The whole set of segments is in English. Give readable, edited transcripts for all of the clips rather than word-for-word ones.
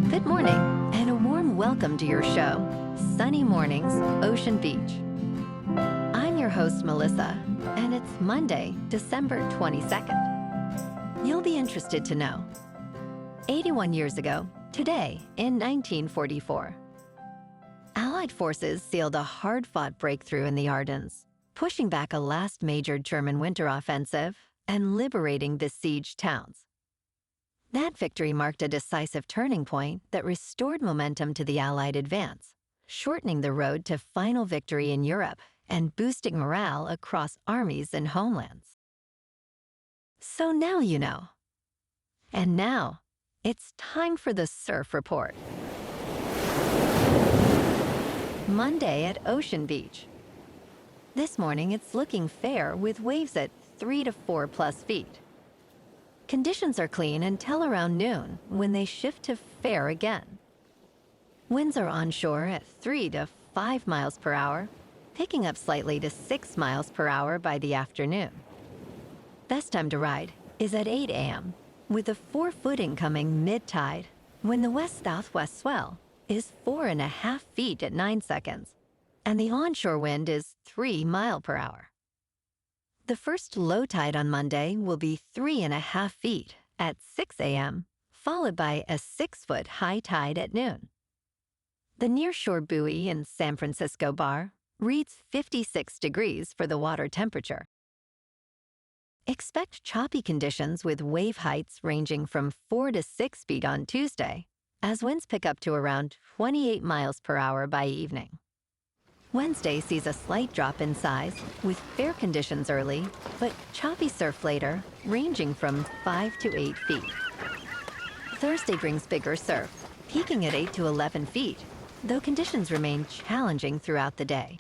Good morning, and a warm welcome to your show, Sunny Mornings, Ocean Beach. I'm your host, Melissa, and it's Monday, December 22nd. You'll be interested to know. 81 years ago, today, in 1944, Allied forces sealed a hard-fought breakthrough in the Ardennes, pushing back a last major German winter offensive and liberating besieged towns. That victory marked a decisive turning point that restored momentum to the Allied advance, shortening the road to final victory in Europe and boosting morale across armies and homelands. So now you know. And now, it's time for the Surf Report. Monday at Ocean Beach. This morning it's looking fair with waves at 3 to 4 plus feet. Conditions are clean until around noon, when they shift to fair again. Winds are onshore at 3 to 5 miles per hour, picking up slightly to 6 miles per hour by the afternoon. Best time to ride is at 8 a.m., with a 4-foot incoming mid-tide, when the west-southwest swell is 4.5 feet at 9 seconds, and the onshore wind is 3 miles per hour. The first low tide on Monday will be 3.5 feet at 6 a.m., followed by a 6-foot high tide at noon. The nearshore buoy in San Francisco Bar reads 56 degrees for the water temperature. Expect choppy conditions with wave heights ranging from 4 to 6 feet on Tuesday, as winds pick up to around 28 miles per hour by evening. Wednesday sees a slight drop in size, with fair conditions early, but choppy surf later, ranging from 5 to 8 feet. Thursday brings bigger surf, peaking at 8 to 11 feet, though conditions remain challenging throughout the day.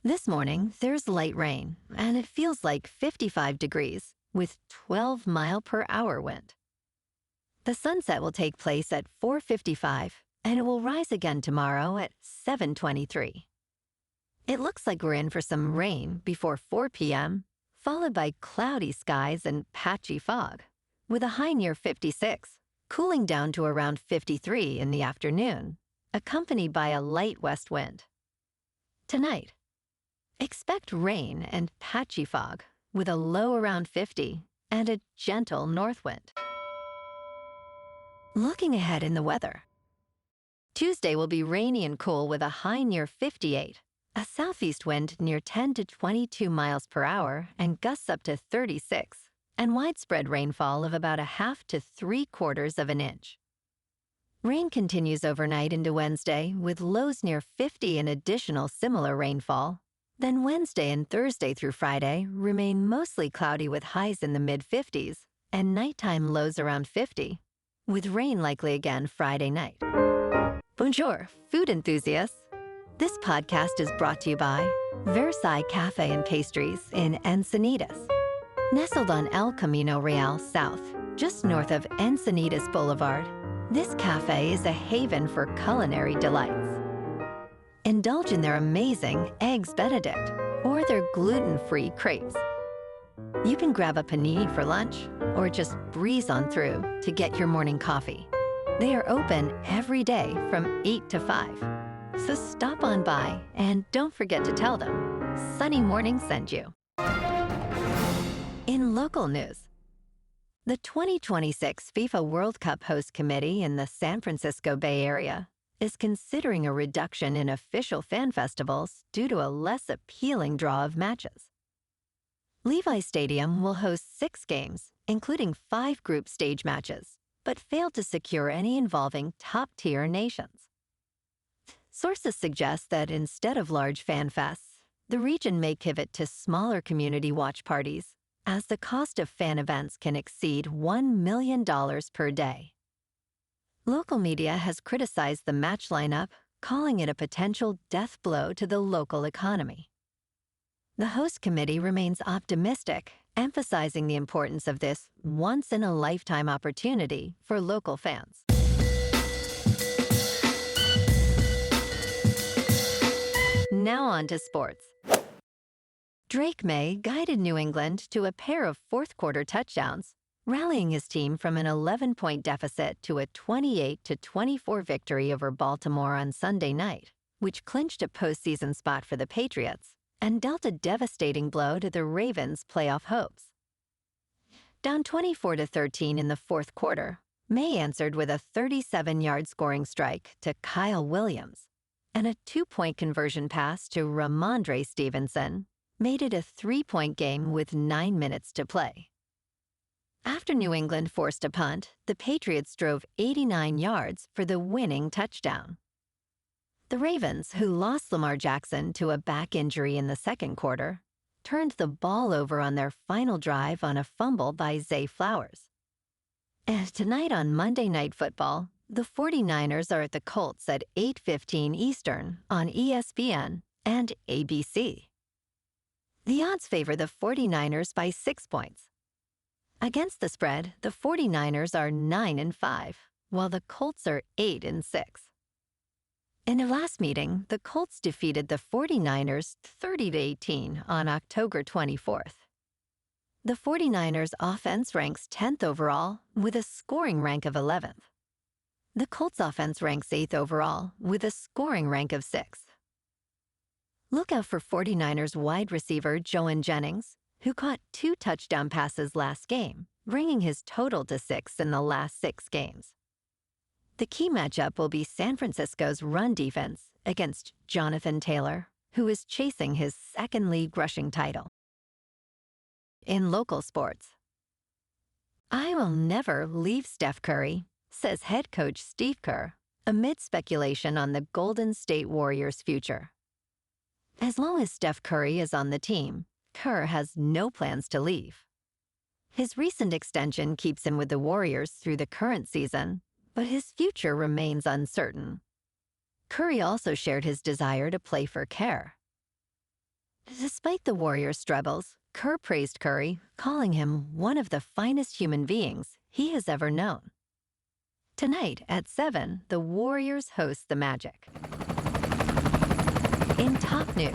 This morning, there's light rain, and it feels like 55 degrees, with 12 mile per hour wind. The sunset will take place at 4:55, and it will rise again tomorrow at 7:23. It looks like we're in for some rain before 4 p.m., followed by cloudy skies and patchy fog, with a high near 56, cooling down to around 53 in the afternoon, accompanied by a light west wind. Tonight, expect rain and patchy fog, with a low around 50 and a gentle north wind. Looking ahead in the weather, Tuesday will be rainy and cool with a high near 58, a southeast wind near 10 to 22 miles per hour and gusts up to 36, and widespread rainfall of about 1/2 to 3/4 of an inch. Rain continues overnight into Wednesday with lows near 50 and additional similar rainfall. Then Wednesday and Thursday through Friday remain mostly cloudy with highs in the mid-50s and nighttime lows around 50, with rain likely again Friday night. Bonjour, food enthusiasts. This podcast is brought to you by Versailles Cafe and Pastries in Encinitas. Nestled on El Camino Real South, just north of Encinitas Boulevard, this cafe is a haven for culinary delights. Indulge in their amazing Eggs Benedict or their gluten-free crepes. You can grab a panini for lunch or just breeze on through to get your morning coffee. They are open every day from 8 to 5. So stop on by and don't forget to tell them Sunny Morning sent you. In local news, the 2026 FIFA World Cup host committee in the San Francisco Bay Area is considering a reduction in official fan festivals due to a less appealing draw of matches. Levi Stadium will host 6 games, including 5 group stage matches, but failed to secure any involving top-tier nations. Sources suggest that instead of large fan fests, the region may pivot to smaller community watch parties, as the cost of fan events can exceed $1 million per day. Local media has criticized the match lineup, calling it a potential death blow to the local economy. The host committee remains optimistic, emphasizing the importance of this once-in-a-lifetime opportunity for local fans. Now on to sports. Drake May guided New England to a pair of fourth-quarter touchdowns, rallying his team from an 11-point deficit to a 28-24 victory over Baltimore on Sunday night, which clinched a postseason spot for the Patriots and dealt a devastating blow to the Ravens' playoff hopes. Down 24-13 in the fourth quarter, May answered with a 37-yard scoring strike to Kyle Williams, and a 2-point conversion pass to Ramondre Stevenson made it a 3-point game with 9 minutes to play. After New England forced a punt, the Patriots drove 89 yards for the winning touchdown. The Ravens, who lost Lamar Jackson to a back injury in the second quarter, turned the ball over on their final drive on a fumble by Zay Flowers. And tonight on Monday Night Football, the 49ers are at the Colts at 8:15 Eastern on ESPN and ABC. The odds favor the 49ers by 6 points. Against the spread, the 49ers are 9-5, while the Colts are 8-6. In a last meeting, the Colts defeated the 49ers 30-18 on October 24th. The 49ers offense ranks 10th overall with a scoring rank of 11th. The Colts offense ranks 8th overall with a scoring rank of 6th. Look out for 49ers wide receiver Joan Jennings, who caught 2 touchdown passes last game, bringing his total to 6 in the last 6 games. The key matchup will be San Francisco's run defense against Jonathan Taylor, who is chasing his second league rushing title. In local sports, I will never leave Steph Curry, says head coach Steve Kerr, amid speculation on the Golden State Warriors' future. As long as Steph Curry is on the team, Kerr has no plans to leave. His recent extension keeps him with the Warriors through the current season, but his future remains uncertain. Curry also shared his desire to play for Kerr. Despite the Warriors' struggles, Kerr praised Curry, calling him one of the finest human beings he has ever known. Tonight at 7, the Warriors host the Magic. In top news,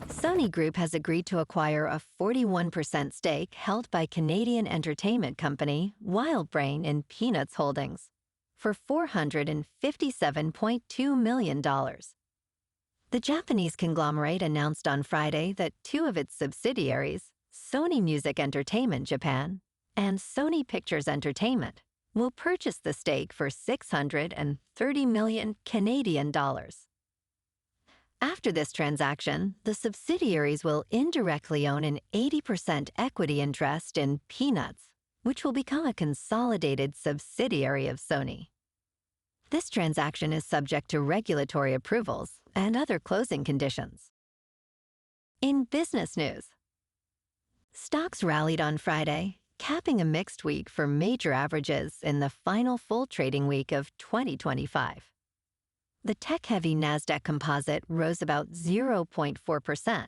Sony Group has agreed to acquire a 41% stake held by Canadian entertainment company WildBrain in Peanuts Holdings for $457.2 million. The Japanese conglomerate announced on Friday that 2 of its subsidiaries, Sony Music Entertainment Japan and Sony Pictures Entertainment, will purchase the stake for $630 million Canadian dollars. After this transaction, the subsidiaries will indirectly own an 80% equity interest in Peanuts, which will become a consolidated subsidiary of Sony. This transaction is subject to regulatory approvals and other closing conditions. In business news, stocks rallied on Friday, capping a mixed week for major averages in the final full trading week of 2025. The tech-heavy Nasdaq composite rose about 0.4%,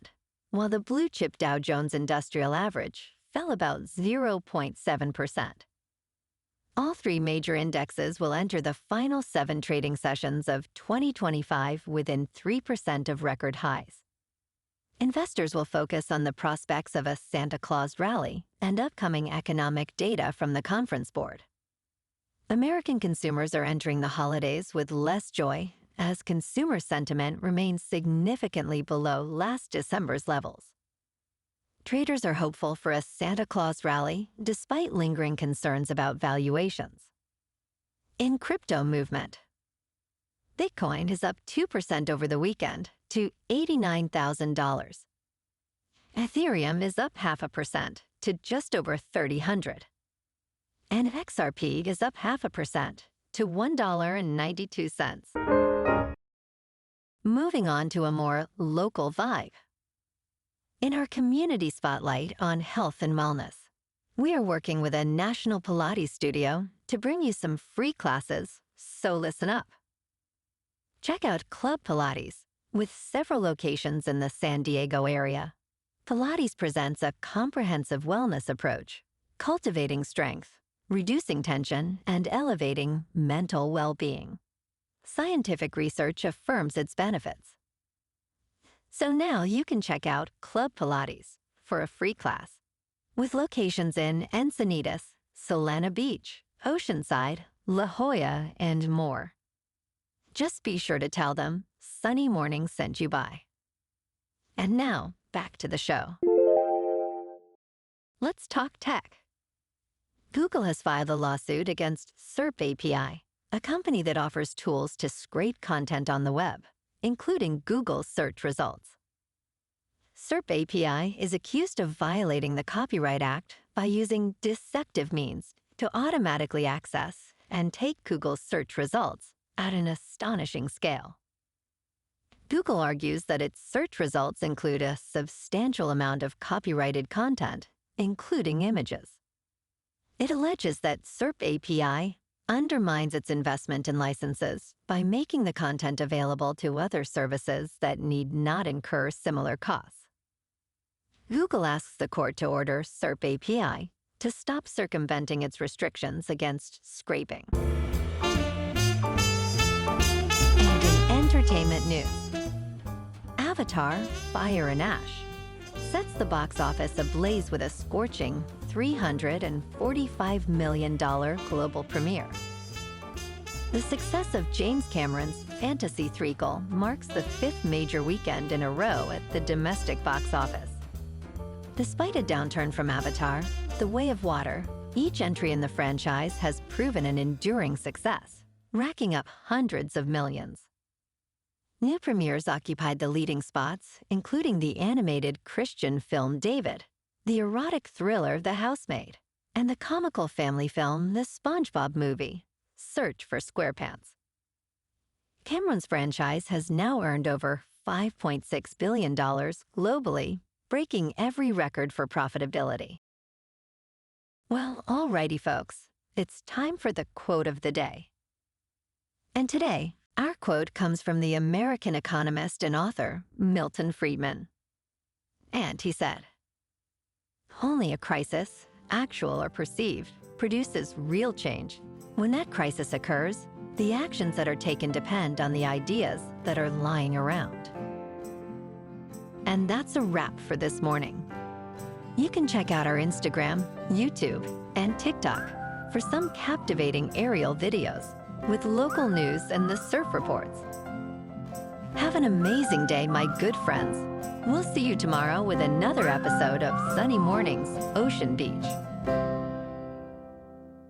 while the blue-chip Dow Jones Industrial Average fell about 0.7%. All 3 major indexes will enter the final 7 trading sessions of 2025 within 3% of record highs. Investors will focus on the prospects of a Santa Claus rally and upcoming economic data from the Conference Board. American consumers are entering the holidays with less joy as consumer sentiment remains significantly below last December's levels. Traders are hopeful for a Santa Claus rally despite lingering concerns about valuations. In crypto movement, Bitcoin is up 2% over the weekend to $89,000. Ethereum is up 0.5% to just over $3,000. And XRP is up 0.5% to $1.92. Moving on to a more local vibe. In our community spotlight on health and wellness, we are working with a national Pilates studio to bring you some free classes, so listen up. Check out Club Pilates, with several locations in the San Diego area. Pilates presents a comprehensive wellness approach, cultivating strength, reducing tension, and elevating mental well-being. Scientific research affirms its benefits. So now you can check out Club Pilates for a free class. with locations in Encinitas, Solana Beach, Oceanside, La Jolla, and more. Just be sure to tell them Sunny Morning sent you by. And now, back to the show. Let's talk tech. Google has filed a lawsuit against SERP API, a company that offers tools to scrape content on the web, including Google's search results. SERP API is accused of violating the Copyright Act by using deceptive means to automatically access and take Google's search results at an astonishing scale. Google argues that its search results include a substantial amount of copyrighted content, including images. It alleges that SERP API undermines its investment in licenses by making the content available to other services that need not incur similar costs. Google asks the court to order SERP API to stop circumventing its restrictions against scraping. And in entertainment news, Avatar: Fire and Ash sets the box office ablaze with a scorching $345 million global premiere. The success of James Cameron's fantasy threequel marks the 5th major weekend in a row at the domestic box office. Despite a downturn from Avatar: The Way of Water, each entry in the franchise has proven an enduring success, racking up hundreds of millions. New premieres occupied the leading spots, including the animated Christian film David, the erotic thriller The Housemaid, and the comical family film The SpongeBob Movie, Search for SquarePants. Cameron's franchise has now earned over $5.6 billion globally, breaking every record for profitability. Well, alrighty folks, it's time for the quote of the day. And today, our quote comes from the American economist and author, Milton Friedman. And he said, "Only a crisis, actual or perceived, produces real change. When that crisis occurs, the actions that are taken depend on the ideas that are lying around." And that's a wrap for this morning. You can check out our Instagram, YouTube, and TikTok for some captivating aerial videos with local news and the surf reports. Have an amazing day, my good friends. We'll see you tomorrow with another episode of Sunny Mornings, Ocean Beach.